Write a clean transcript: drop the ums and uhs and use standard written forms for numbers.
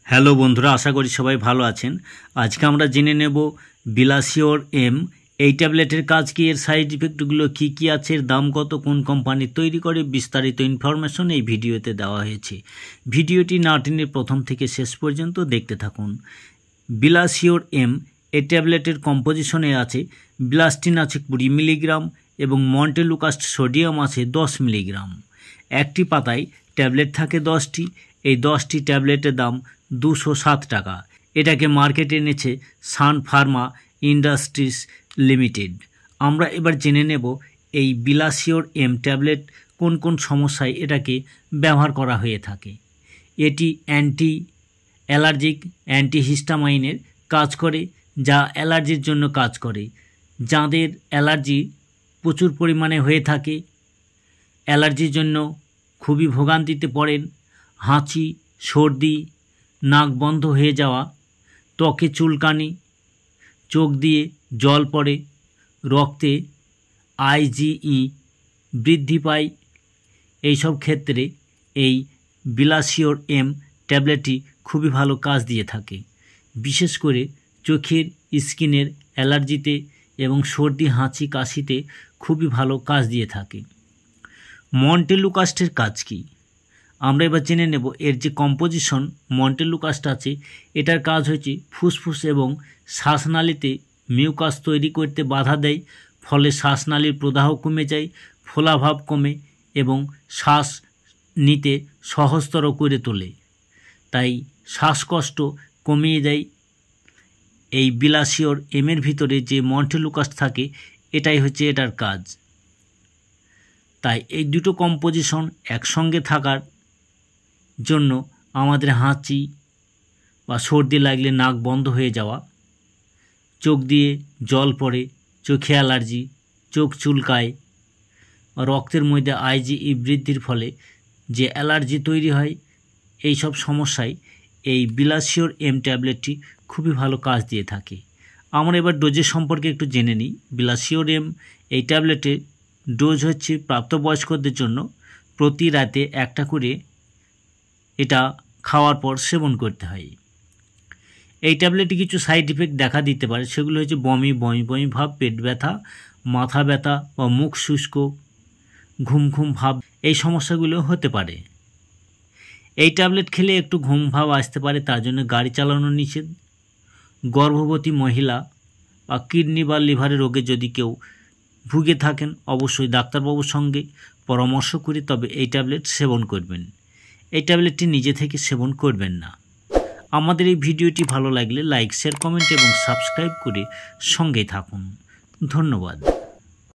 Hello বন্ধুরা, আশা করি সবাই ভালো আছেন। আজকে আমরা জেনে নেব বিলাসিওর এম এই ট্যাবলেটের কাজ কি, এর সাইড ইফেক্টগুলো কী কী আছে, এর দাম কত, কোন কোম্পানি তৈরি করে, বিস্তারিত ইনফরমেশন এই ভিডিওতে দেওয়া হয়েছে। ভিডিওটি না টেনে প্রথম থেকে শেষ পর্যন্ত দেখতে থাকুন। বিলাসিওর এম এই ট্যাবলেটের কম্পোজিশনে আছে বিলাস্টিন আছে 20 মিলিগ্রাম এবং মন্টেলুকাস্ট সোডিয়াম আছে 10 মিলিগ্রাম। একটি পাতায় ট্যাবলেট থাকে 10টি। এই 10টি ট্যাবলেটের দাম 207 টাকা। এটাকে মার্কেটে এনেছে সান ফার্মা ইন্ডাস্ট্রিজ লিমিটেড। আমরা এবার জেনে নেব এই বিলাসিওর এম ট্যাবলেট কোন কোন সমস্যায় এটাকে ব্যবহার করা হয়ে থাকে। এটি অ্যান্টি অ্যালার্জিক অ্যান্টিহিস্টামাইনের কাজ করে, যা অ্যালার্জির জন্য কাজ করে। যাদের অ্যালার্জি প্রচুর পরিমাণে হয়ে থাকে, অ্যালার্জির জন্য খুবই ভোগান্তিতে পড়েন, হাঁচি, সর্দি, নাক বন্ধ হয়ে যাওয়া, ত্বকে চুলকানি, চোখ দিয়ে জল পড়ে, রক্তে আইজিই বৃদ্ধি পায়, এইসব ক্ষেত্রে এই বিলাসিওর এম ট্যাবলেটটি খুবই ভালো কাজ দিয়ে থাকে। বিশেষ করে চোখের স্কিনের অ্যালার্জিতে এবং সর্দি, হাঁচি, কাশিতে খুবই ভালো কাজ দিয়ে থাকে। মন্টেলুকাস্টের কাজ কী, আমরা এবার জেনে নেব। এর যে কম্পোজিশন মন্টেলুকাস্ট আছে, এটার কাজ হচ্ছে ফুসফুস এবং শ্বাসনালীতে মিউকাস তৈরি করতে বাধা দেয়, ফলে শ্বাসনালীর প্রদাহ কমে যায়, ফোলাভাব কমে এবং শ্বাস নিতে সহজতর করে তোলে। তাই শ্বাসকষ্ট কমিয়ে দেয়। এই বিলাসিওর এমের ভিতরে যে মন্টেলুকাস্ট থাকে, এটাই হচ্ছে এটার কাজ। তাই এই দুটো কম্পোজিশন একসঙ্গে থাকার জন্য আমাদের হাঁচি বা সর্দি লাগলে নাক বন্ধ হয়ে যাওয়া, চোখ দিয়ে জল পড়ে, চোখে অ্যালার্জি, চোখ চুলকায়, রক্তের মধ্যে আইজিই বৃদ্ধির ফলে যে অ্যালার্জি তৈরি হয়, এই সব সমস্যায় এই বিলাসিওর এম ট্যাবলেটটি খুবই ভালো কাজ দিয়ে থাকে। আমরা এবার ডোজের সম্পর্কে একটু জেনে নিই। বিলাসিওর এম এই ট্যাবলেটের ডোজ হচ্ছে প্রাপ্তবয়স্কদের জন্য প্রতি রাতে একটা করে এটা খাওয়ার পর সেবন করতে হয়। এই ট্যাবলেটে কিছু সাইড ইফেক্ট দেখা দিতে পারে, সেগুলো হচ্ছে বমি বমি ভাব, পেট ব্যথা, মাথা ব্যথা বা মুখ শুষ্ক, ঘুম ভাব, এই সমস্যাগুলো হতে পারে। এই ট্যাবলেট খেলে একটু ঘুম ভাব আসতে পারে, তার জন্য গাড়ি চালানো নিষেধ। গর্ভবতী মহিলা বা কিডনি বা লিভারের রোগে যদি কেউ ভুগে থাকেন, অবশ্যই ডাক্তারবাবুর সঙ্গে পরামর্শ করে তবে এই ট্যাবলেট সেবন করবেন। এই ট্যাবলেটটি নিজে থেকে সেবন করবেন না। আমাদের এই ভিডিওটি ভালো লাগলে লাইক, শেয়ার, কমেন্ট এবং সাবস্ক্রাইব করে সঙ্গেই থাকুন। ধন্যবাদ।